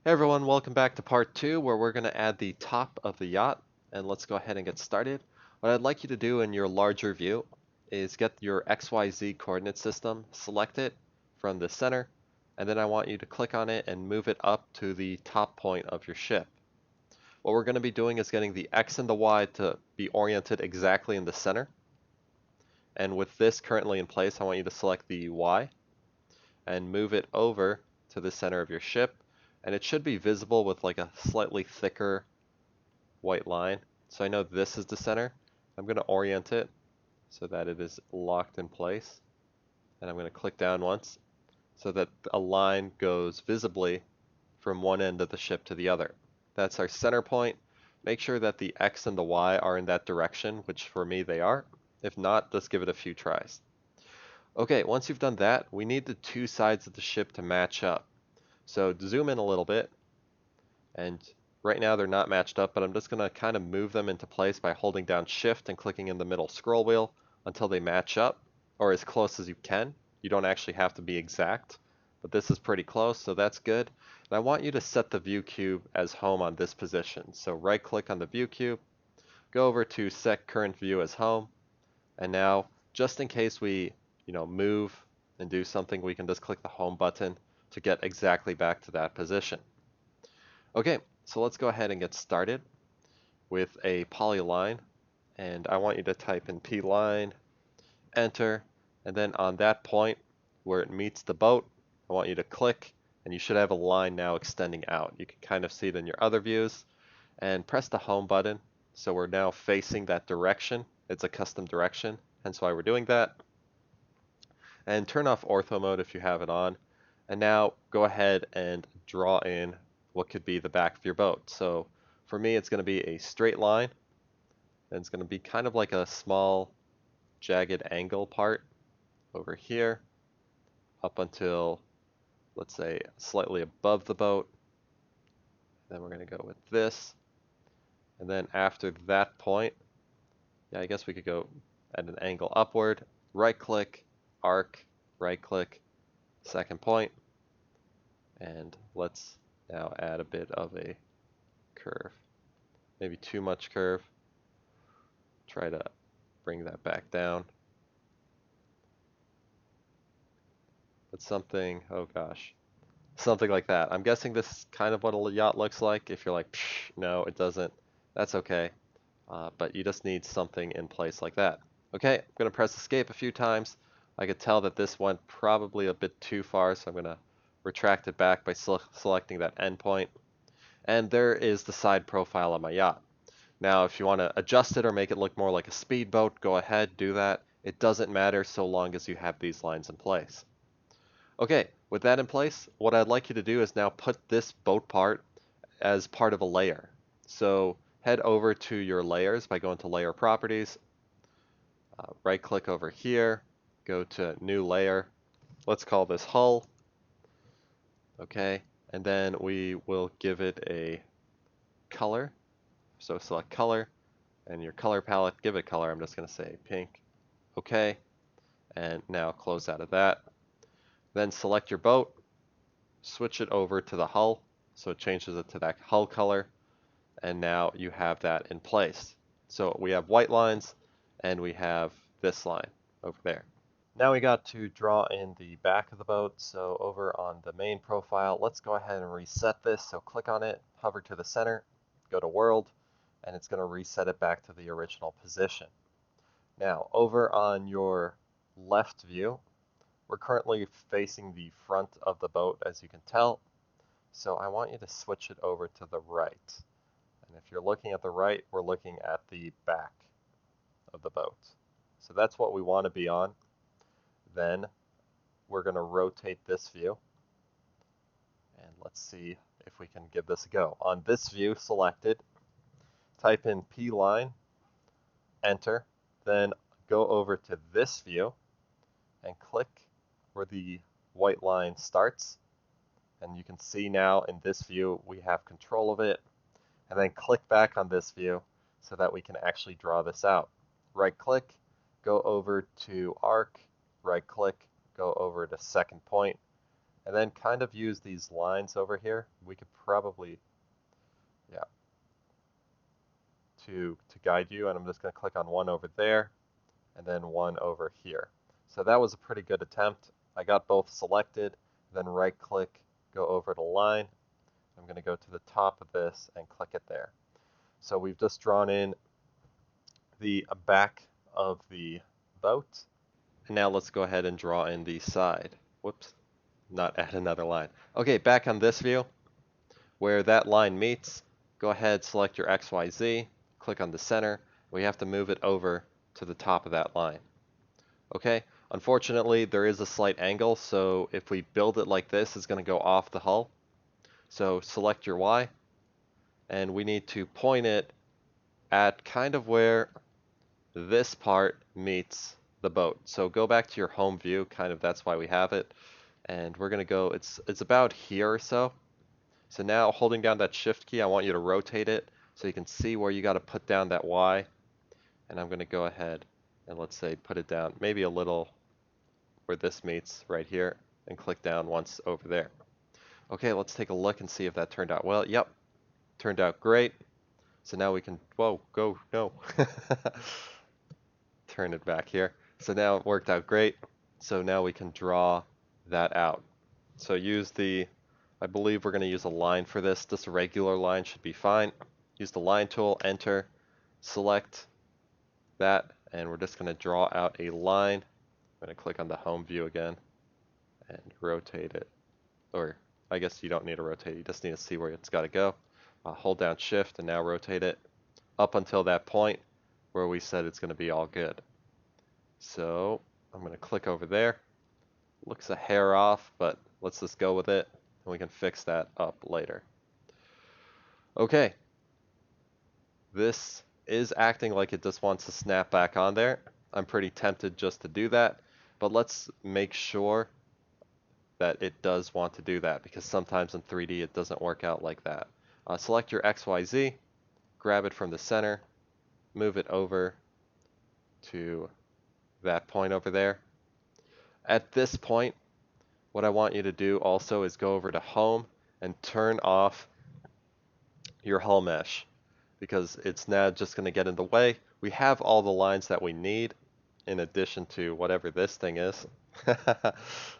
Hey everyone, welcome back to part 2 where we're going to add the top of the yacht, and let's go ahead and get started. What I'd like you to do in your larger view is get your XYZ coordinate system, select it from the center, and then I want you to click on it and move it up to the top point of your ship. What we're going to be doing is getting the X and the Y to be oriented exactly in the center, and with this currently in place, I want you to select the Y and move it over to the center of your ship. And it should be visible with like a slightly thicker white line. So I know this is the center. I'm going to orient it so that it is locked in place. And I'm going to click down once so that a line goes visibly from one end of the ship to the other. That's our center point. Make sure that the X and the Y are in that direction, which for me they are. If not, let's give it a few tries. Okay, once you've done that, we need the two sides of the ship to match up. So zoom in a little bit, and right now they're not matched up, but I'm just going to kind of move them into place by holding down Shift and clicking in the middle scroll wheel until they match up, or as close as you can. You don't actually have to be exact, but this is pretty close, so that's good. And I want you to set the view cube as home on this position. So right click on the view cube, go over to set current view as home, and now just in case we move and do something, we can just click the home button to get exactly back to that position. Okay, so let's go ahead and get started with a polyline, and I want you to type in P-line, enter, and then on that point where it meets the boat, I want you to click, and you should have a line now extending out. You can kind of see it in your other views, and press the home button, so we're now facing that direction. It's a custom direction, hence why we're doing that. And turn off ortho mode if you have it on. And now go ahead and draw in what could be the back of your boat. So for me, it's going to be a straight line, and it's going to be kind of like a small jagged angle part over here up until, let's say, slightly above the boat. Then we're going to go with this. And then after that point, yeah, I guess we could go at an angle upward, right click, arc, right click, second point, and let's now add a bit of a curve. Maybe too much curve. Try to bring that back down. But something, oh gosh, something like that. I'm guessing this is kind of what a yacht looks like. If you're like, psh, no, it doesn't, that's okay. But you just need something in place like that. Okay, I'm going to press escape a few times. I could tell that this went probably a bit too far, so I'm going to retract it back by selecting that endpoint. And there is the side profile of my yacht. Now, if you want to adjust it or make it look more like a speedboat, go ahead, do that. It doesn't matter so long as you have these lines in place. Okay, with that in place, what I'd like you to do is now put this boat part as part of a layer. So head over to your layers by going to Layer Properties, right click over here, go to New Layer. Let's call this Hull. Okay, and then we will give it a color. So select color, and your color palette, give it color. I'm just going to say pink. Okay, and now close out of that. Then select your boat, switch it over to the hull, so it changes it to that hull color, and now you have that in place. So we have white lines, and we have this line over there. Now we got to draw in the back of the boat, so over on the main profile, let's go ahead and reset this. So click on it, hover to the center, go to World, and it's going to reset it back to the original position. Now, over on your left view, we're currently facing the front of the boat, as you can tell. So I want you to switch it over to the right. And if you're looking at the right, we're looking at the back of the boat. So that's what we want to be on. Then we're going to rotate this view. And let's see if we can give this a go. On this view selected, type in P-line, enter, then go over to this view and click where the white line starts. And you can see now in this view we have control of it. And then click back on this view so that we can actually draw this out. Right click, go over to arc, right click, go over to second point, and then kind of use these lines over here. We could probably, yeah, to guide you, and I'm just going to click on one over there and then one over here. So that was a pretty good attempt. I got both selected, then right click, go over to line. I'm going to go to the top of this and click it there. So we've just drawn in the back of the boat. And now let's go ahead and draw in the side. Whoops, not add another line. Okay, back on this view, where that line meets, go ahead, select your XYZ, click on the center. We have to move it over to the top of that line. Okay, unfortunately there is a slight angle, so if we build it like this, it's going to go off the hull. So select your Y, and we need to point it at kind of where this part meets the boat. So go back to your home view, kind of that's why we have it. And we're going to go, it's about here or so. So now holding down that shift key, I want you to rotate it so you can see where you got to put down that Y. And I'm going to go ahead and let's say put it down maybe a little where this meets right here and click down once over there. Okay, let's take a look and see if that turned out well. Yep, turned out great. So now we can, whoa, go, no. Turn it back here. So now it worked out great. So now we can draw that out. So use the, I believe we're going to use a line for this. This regular line should be fine. Use the line tool, enter, select that, and we're just going to draw out a line. I'm going to click on the home view again and rotate it. Or I guess you don't need to rotate, you just need to see where it's got to go. Hold down shift and now rotate it up until that point where we said it's going to be all good. So I'm going to click over there. Looks a hair off, but let's just go with it and we can fix that up later. Okay. This is acting like it just wants to snap back on there. I'm pretty tempted just to do that, but let's make sure that it does want to do that because sometimes in 3D it doesn't work out like that. Select your XYZ, grab it from the center, move it over to that point over there. At this point, what I want you to do also is go over to Home and turn off your hull mesh because it's now just going to get in the way. We have all the lines that we need in addition to whatever this thing is. I'm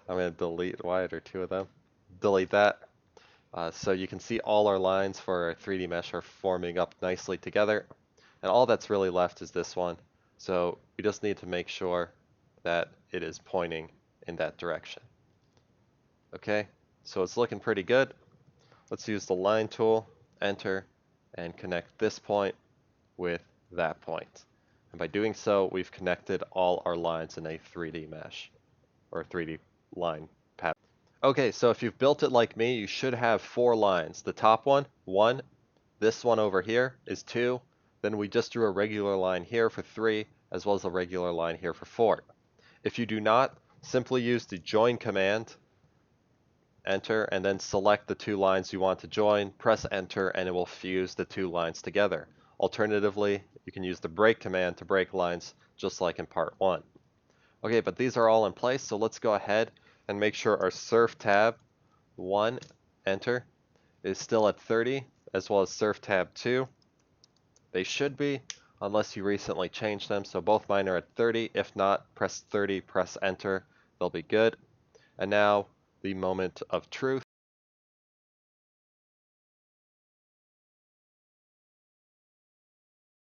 going to delete, why are there two of them? Delete that. So you can see all our lines for our 3D mesh are forming up nicely together. And all that's really left is this one. So we just need to make sure that it is pointing in that direction. Okay, so it's looking pretty good. Let's use the line tool, enter, and connect this point with that point. And by doing so, we've connected all our lines in a 3D mesh, or 3D line pattern. Okay, so if you've built it like me, you should have 4 lines. The top one, 1. This one over here is 2. Then we just drew a regular line here for 3, as well as a regular line here for 4. If you do not, simply use the join command, enter, and then select the 2 lines you want to join, press enter, and it will fuse the 2 lines together. Alternatively, you can use the break command to break lines, just like in part 1. Okay, but these are all in place, so let's go ahead and make sure our surf tab 1, enter, is still at 30, as well as surf tab 2. They should be, unless you recently changed them, so both mine are at 30. If not, press 30, press enter, they'll be good. And now the moment of truth.